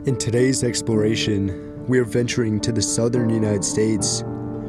In today's exploration, we are venturing to the southern United States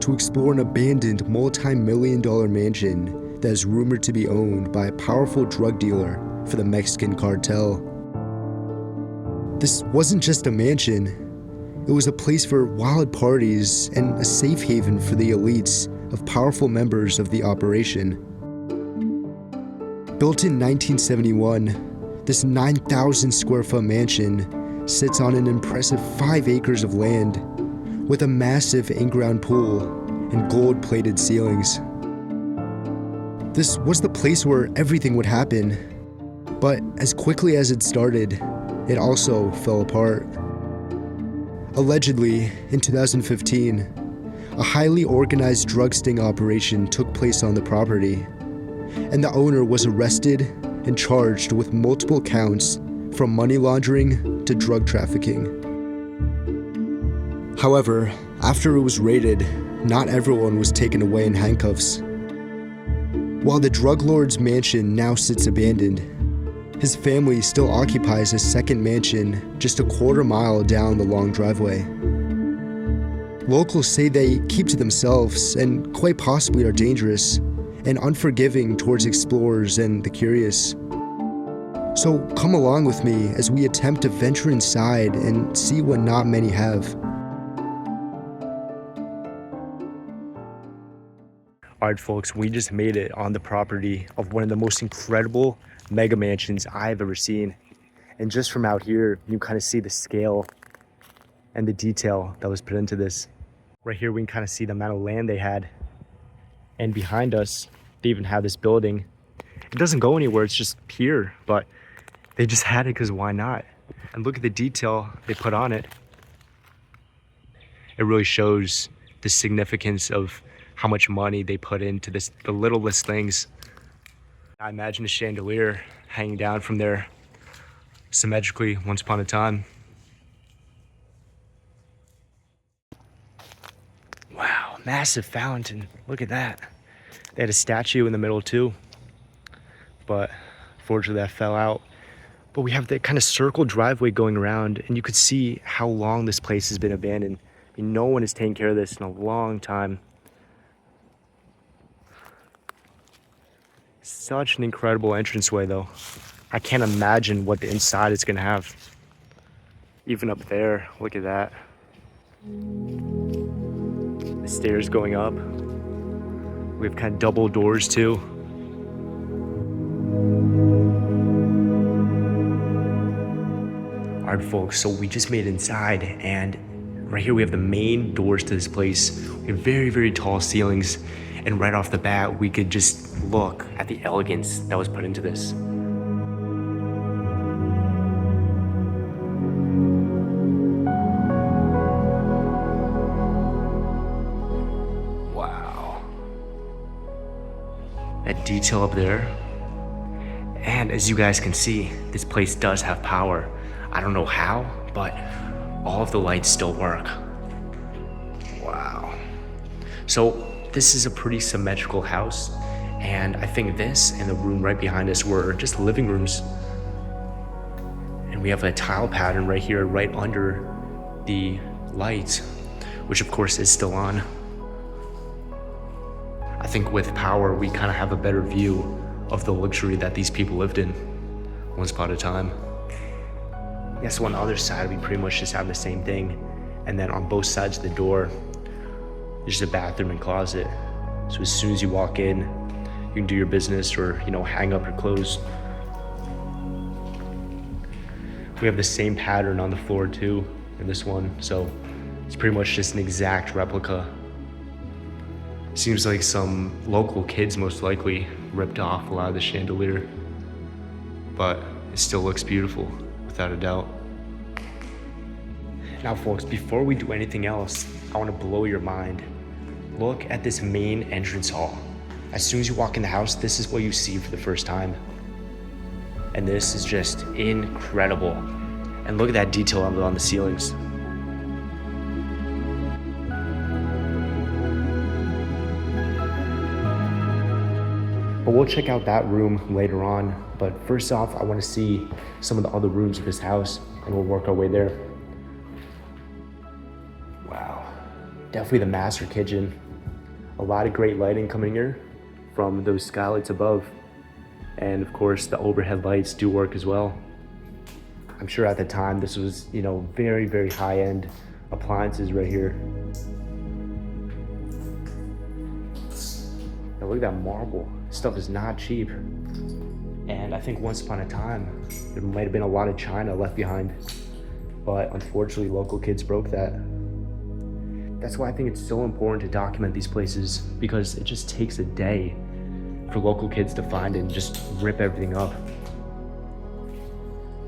to explore an abandoned multi-million-dollar mansion that is rumored to be owned by a powerful drug dealer for the Mexican cartel. This wasn't just a mansion, it was a place for wild parties and a safe haven for the elites of powerful members of the operation. Built in 1971, this 9,000 square foot mansion sits on an impressive 5 acres of land with a massive in-ground pool and gold-plated ceilings. This was the place where everything would happen, but as quickly as it started, it also fell apart. Allegedly, in 2015, a highly organized drug sting operation took place on the property, and the owner was arrested and charged with multiple counts from money laundering to drug trafficking. However, after it was raided, not everyone was taken away in handcuffs. While the drug lord's mansion now sits abandoned, his family still occupies a second mansion just a quarter mile down the long driveway. Locals say they keep to themselves and quite possibly are dangerous and unforgiving towards explorers and the curious. So come along with me as we attempt to venture inside and see what not many have. Alright folks, we just made it on the property of one of the most incredible mega mansions I've ever seen. And just from out here, you kind of see the scale and the detail that was put into this. Right here, we can kind of see the amount of land they had. And behind us, they even have this building. It doesn't go anywhere, it's just here, but they just had it because why not? And look at the detail they put on it. It really shows the significance of how much money they put into this, the littlest things. I imagine a chandelier hanging down from there symmetrically once upon a time. Wow, massive fountain, look at that. They had a statue in the middle too, but fortunately that fell out. But we have that kind of circle driveway going around, and you could see how long this place has been abandoned. I mean, no one has taken care of this in a long time. Such an incredible entranceway though. I can't imagine what the inside is gonna have. Even up there, look at that. The stairs going up. We have kind of double doors too. Alright folks, so we just made it inside, and right here we have the main doors to this place. We have very, very tall ceilings, and right off the bat we could just look at the elegance that was put into this. Wow. That detail up there. And as you guys can see, this place does have power. I don't know how, but all of the lights still work. Wow. So this is a pretty symmetrical house, and I think this and the room right behind us were just living rooms. And we have a tile pattern right here, right under the lights, which of course is still on. I think with power, we kind of have a better view of the luxury that these people lived in once upon a time. Yes, on the other side, we pretty much just have the same thing. And then on both sides of the door, there's a bathroom and closet. So as soon as you walk in, you can do your business or, hang up your clothes. We have the same pattern on the floor too in this one. So it's pretty much just an exact replica. Seems like some local kids most likely ripped off a lot of the chandelier, but it still looks beautiful, without a doubt. Now folks, before we do anything else, I want to blow your mind. Look at this main entrance hall. As soon as you walk in the house, this is what you see for the first time. And this is just incredible. And look at that detail on the ceilings. But we'll check out that room later on. But first off, I want to see some of the other rooms of this house, and we'll work our way there. Definitely the master kitchen. A lot of great lighting coming here from those skylights above. And of course, the overhead lights do work as well. I'm sure at the time this was, very, very high-end appliances right here. Now look at that marble. This stuff is not cheap. And I think once upon a time, there might have been a lot of china left behind. But unfortunately, local kids broke that. That's why I think it's so important to document these places, because it just takes a day for local kids to find it and just rip everything up.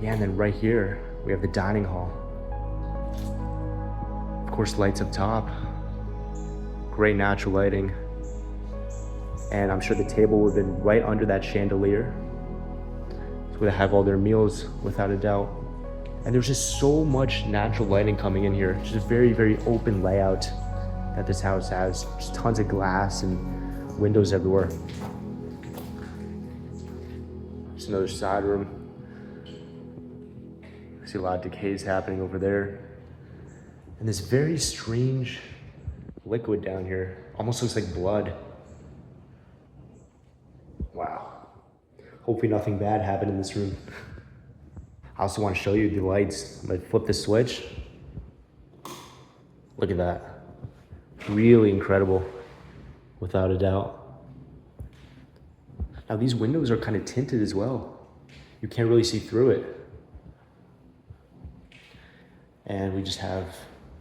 Yeah, and then right here, we have the dining hall. Of course, lights up top. Great natural lighting. And I'm sure the table would have been right under that chandelier. It's where they have all their meals, without a doubt. And there's just so much natural lighting coming in here. Just a very, very open layout that this house has. Just tons of glass and windows everywhere. Just another side room. I see a lot of decays happening over there. And this very strange liquid down here. Almost looks like blood. Wow. Hopefully nothing bad happened in this room. I also want to show you the lights. I'm gonna flip the switch. Look at that. Really incredible, without a doubt. Now these windows are kind of tinted as well. You can't really see through it. And we just have,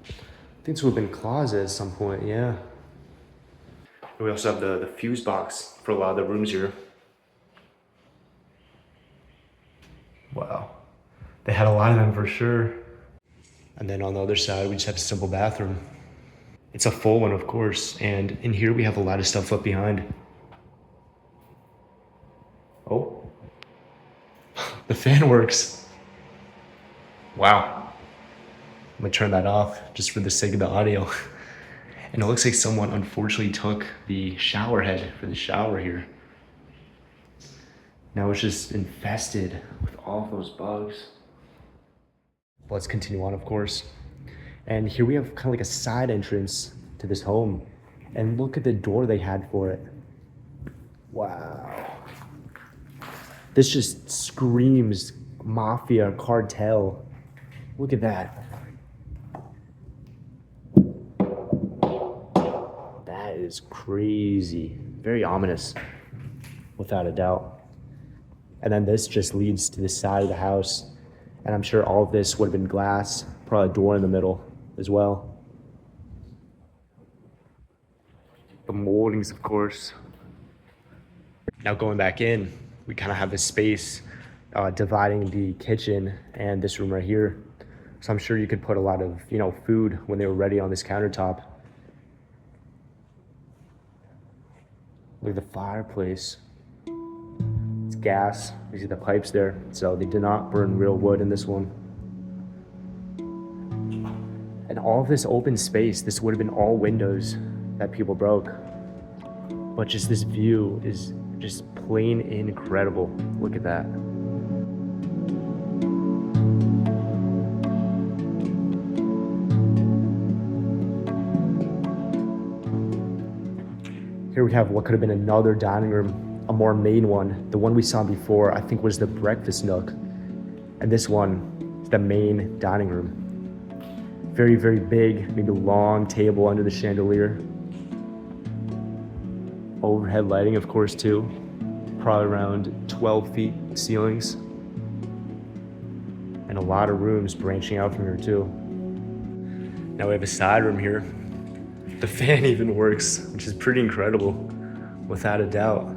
I think this would have been a closet at some point, yeah. We also have the fuse box for a lot of the rooms here. Wow. They had a lot of them for sure. And then on the other side, we just have a simple bathroom. It's a full one, of course. And in here, we have a lot of stuff left behind. Oh, the fan works. Wow. I'm gonna turn that off just for the sake of the audio. And it looks like someone unfortunately took the shower head for the shower here. Now it's just infested with all of those bugs. Let's continue on, of course. And here we have kind of like a side entrance to this home. And look at the door they had for it. Wow. This just screams mafia, cartel. Look at that. That is crazy. Very ominous, without a doubt. And then this just leads to the side of the house. And I'm sure all of this would have been glass, probably a door in the middle as well. The moldings, of course. Now going back in, we kind of have this space dividing the kitchen and this room right here. So I'm sure you could put a lot of, food when they were ready on this countertop. Look at the fireplace. It's gas. You see the pipes there. So they did not burn real wood in this one. And all of this open space, this would have been all windows that people broke. But just this view is just plain incredible. Look at that. Here we have what could have been another dining room, a more main one. The one we saw before, I think, was the breakfast nook. And this one is the main dining room. Very, very big, maybe long table under the chandelier. Overhead lighting, of course, too. Probably around 12 feet ceilings. And a lot of rooms branching out from here, too. Now we have a side room here. The fan even works, which is pretty incredible, without a doubt.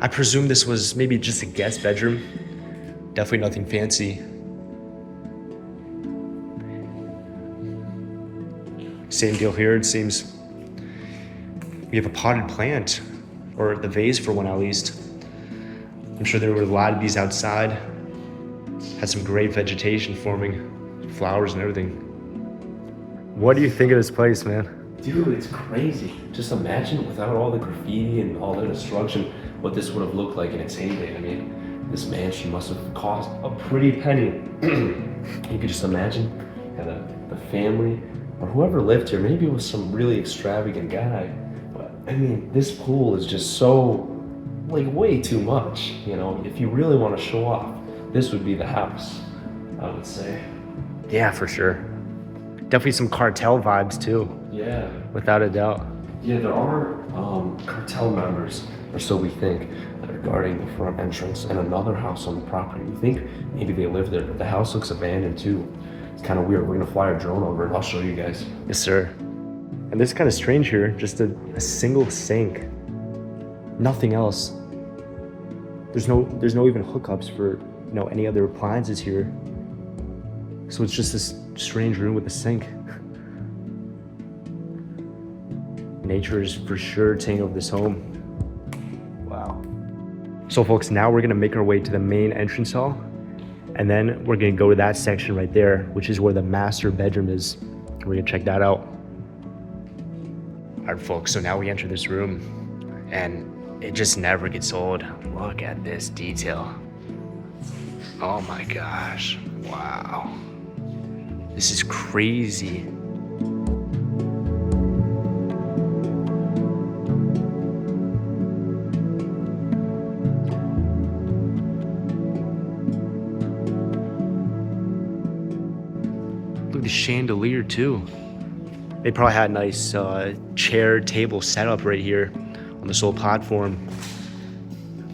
I presume this was maybe just a guest bedroom. Definitely nothing fancy. Same deal here, it seems. We have a potted plant, or the vase for one at least. I'm sure there were a lot of these outside. Had some great vegetation forming, flowers and everything. What do you think of this place, man? Dude, it's crazy. Just imagine without all the graffiti and all the destruction, what this would have looked like in its heyday. I mean, this mansion must have cost a pretty penny. You could just imagine, had the family or whoever lived here, maybe it was some really extravagant guy. But I mean, this pool is just so, like, way too much. You know, if you really want to show off, this would be the house, I would say. Yeah, for sure. Definitely some cartel vibes too. Yeah. Without a doubt. Yeah, there are cartel members, or so we think, that are guarding the front entrance and another house on the property. We think maybe they live there, but the house looks abandoned too. It's kind of weird. We're gonna fly our drone over and I'll show you guys. Yes, sir. And this is kind of strange here. Just a single sink. Nothing else. There's no even hookups for any other appliances here. So it's just this strange room with a sink. Nature is for sure taking over this home. Wow. So folks, now we're gonna make our way to the main entrance hall, and then we're gonna go to that section right there, which is where the master bedroom is. We're gonna check that out. All right, folks, so now we enter this room, and it just never gets old. Look at this detail. Oh my gosh, wow. This is crazy. Look at the chandelier too. They probably had a nice chair table setup right here on this old platform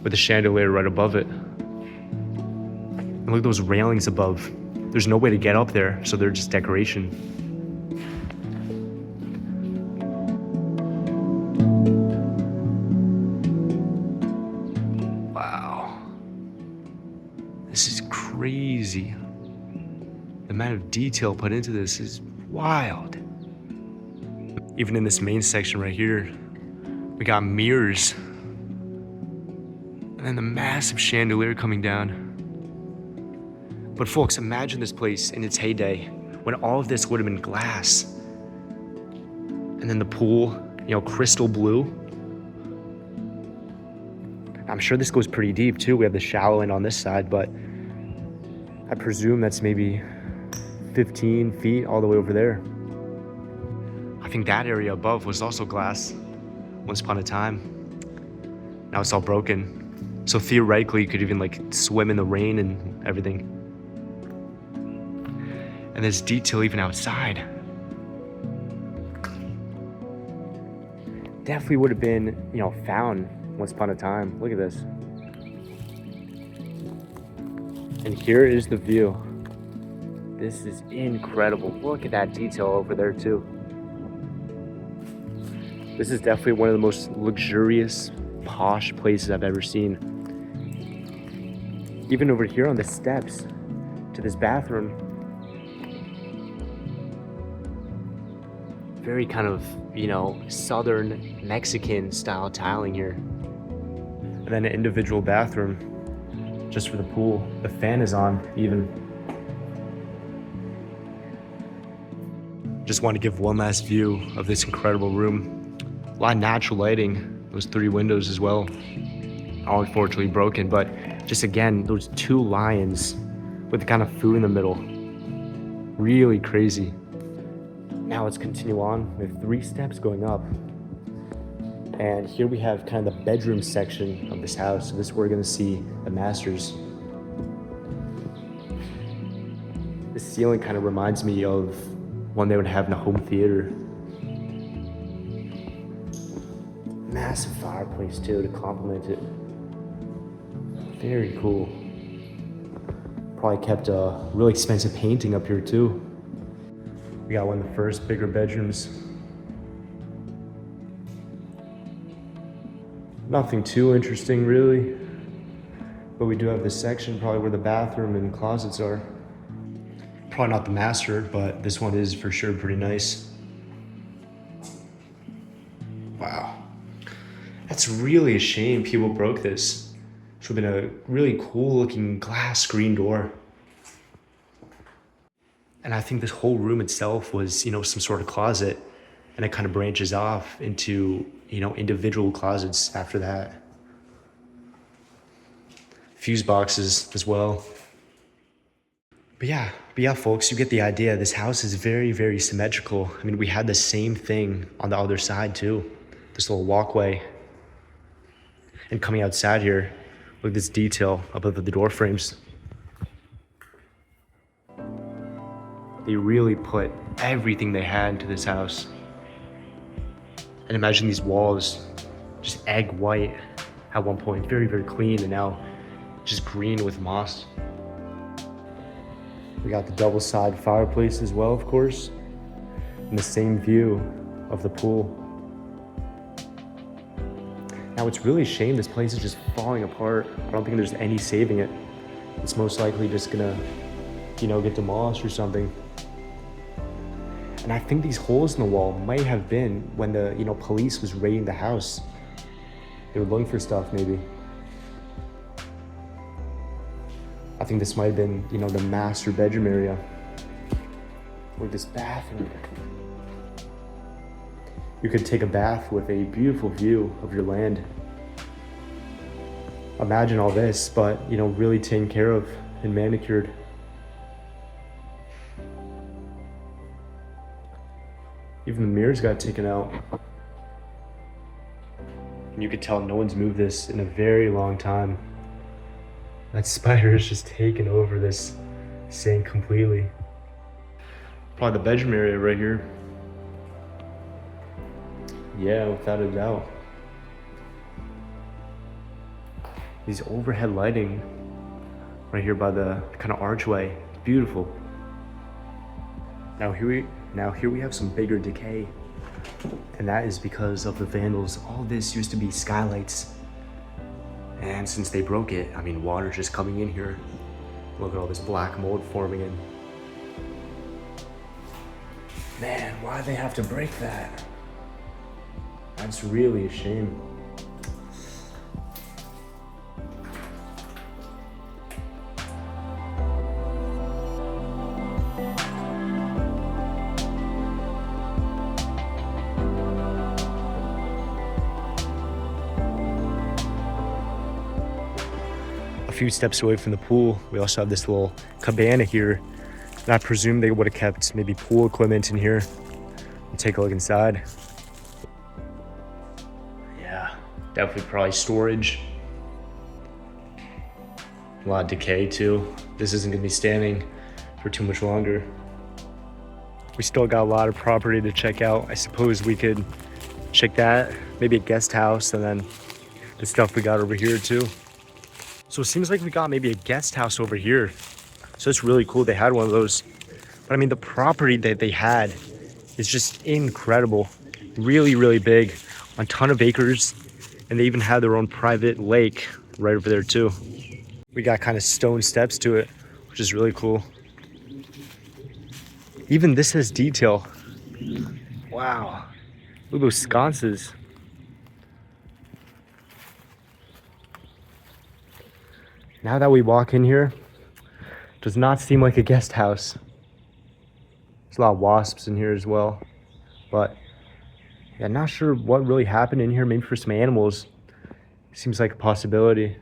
with the chandelier right above it. And look at those railings above. There's no way to get up there, so they're just decoration. Wow. This is crazy. The amount of detail put into this is wild. Even in this main section right here, we got mirrors. And then the massive chandelier coming down. But folks, imagine this place in its heyday when all of this would have been glass. And then the pool, crystal blue. I'm sure this goes pretty deep too. We have the shallow end on this side, but I presume that's maybe 15 feet all the way over there. I think that area above was also glass once upon a time. Now it's all broken. So theoretically, you could even swim in the rain and everything. And there's detail even outside. Definitely would have been, found once upon a time. Look at this. And here is the view. This is incredible. Look at that detail over there too. This is definitely one of the most luxurious, posh places I've ever seen. Even over here on the steps to this bathroom, very kind of, southern Mexican style tiling here. And then an individual bathroom just for the pool. The fan is on even. Just want to give one last view of this incredible room. A lot of natural lighting, those 3 windows as well. All unfortunately broken, but just again, those 2 lions with the kind of food in the middle. Really crazy. Now let's continue on with 3 steps going up. And here we have kind of the bedroom section of this house. So this is where we're gonna see the masters. The ceiling kind of reminds me of one they would have in a home theater. Massive fireplace too to complement it. Very cool. Probably kept a really expensive painting up here too. We got one of the first bigger bedrooms. Nothing too interesting really, but we do have this section probably where the bathroom and closets are. Probably not the master, but this one is for sure pretty nice. Wow. That's really a shame people broke this. It would have been a really cool looking glass screen door. And I think this whole room itself was, some sort of closet, and it kind of branches off into, individual closets after that. Fuse boxes as well. But yeah, folks, you get the idea. This house is very, very symmetrical. I mean, we had the same thing on the other side too. This little walkway. And coming outside here, look at this detail above the door frames. They really put everything they had into this house. And imagine these walls, just egg white at one point, very, very clean, and now just green with moss. We got the double side fireplace as well, of course, and the same view of the pool. Now it's really a shame this place is just falling apart. I don't think there's any saving it. It's most likely just gonna, get demolished or something. And I think these holes in the wall might have been when the, police was raiding the house. They were looking for stuff, maybe. I think this might have been, the master bedroom area. Or this bathroom. You could take a bath with a beautiful view of your land. Imagine all this, but, really taken care of and manicured. Even the mirrors got taken out. And you could tell no one's moved this in a very long time. That spider has just taken over this sink completely. Probably the bedroom area right here. Yeah, without a doubt. These overhead lighting right here by the kind of archway, beautiful. Now here we have some bigger decay, and that is because of the vandals. All this used to be skylights, and since they broke it, I mean, water's just coming in here. Look at all this black mold forming in. Man, why'd they have to break that? That's really a shame. A few steps away from the pool, we also have this little cabana here. And I presume they would have kept maybe pool equipment in here. We'll take a look inside. Yeah, definitely probably storage. A lot of decay too. This isn't gonna be standing for too much longer. We still got a lot of property to check out. I suppose we could check that, maybe a guest house, and then the stuff we got over here too. So it seems like we got maybe a guest house over here. So it's really cool they had one of those. But I mean, the property that they had is just incredible. Really, really big, a ton of acres. And they even had their own private lake right over there too. We got kind of stone steps to it, which is really cool. Even this has detail. Wow, look at those sconces. Now that we walk in here, does not seem like a guest house. There's a lot of wasps in here as well. But yeah, not sure what really happened in here. Maybe for some animals. Seems like a possibility.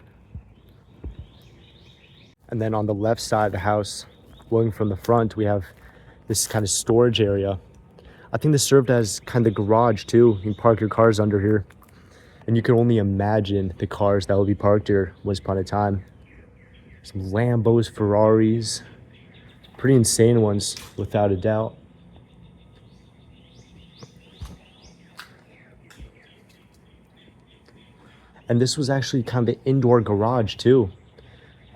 And then on the left side of the house, looking from the front, we have this kind of storage area. I think this served as kind of the garage too. You can park your cars under here. And you can only imagine the cars that will be parked here once upon a time. Some Lambos, Ferraris, pretty insane ones, without a doubt. And this was actually kind of the indoor garage too.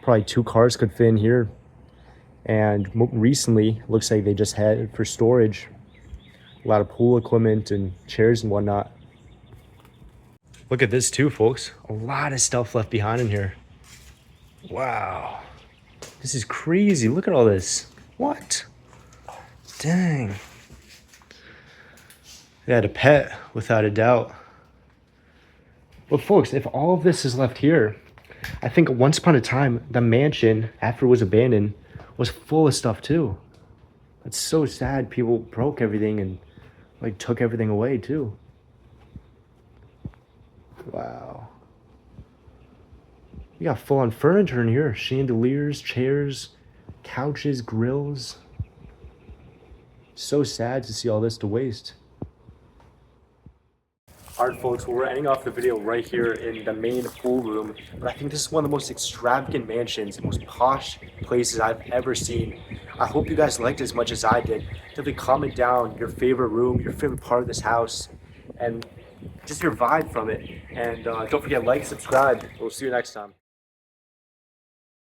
Probably 2 cars could fit in here. And recently, looks like they just had it for storage. A lot of pool equipment and chairs and whatnot. Look at this too, folks. A lot of stuff left behind in here. Wow, this is crazy. Look at all this. What? Dang. They had a pet, without a doubt. But folks, if all of this is left here, I think once upon a time, the mansion, after it was abandoned, was full of stuff too. It's so sad people broke everything and took everything away too. Wow. We got full-on furniture in here. Chandeliers, chairs, couches, grills. So sad to see all this to waste. All right, folks, well, we're ending off the video right here in the main pool room, but I think this is one of the most extravagant mansions, most posh places I've ever seen. I hope you guys liked it as much as I did. Definitely comment down your favorite room, your favorite part of this house, and just your vibe from it. And don't forget, like, subscribe. We'll see you next time.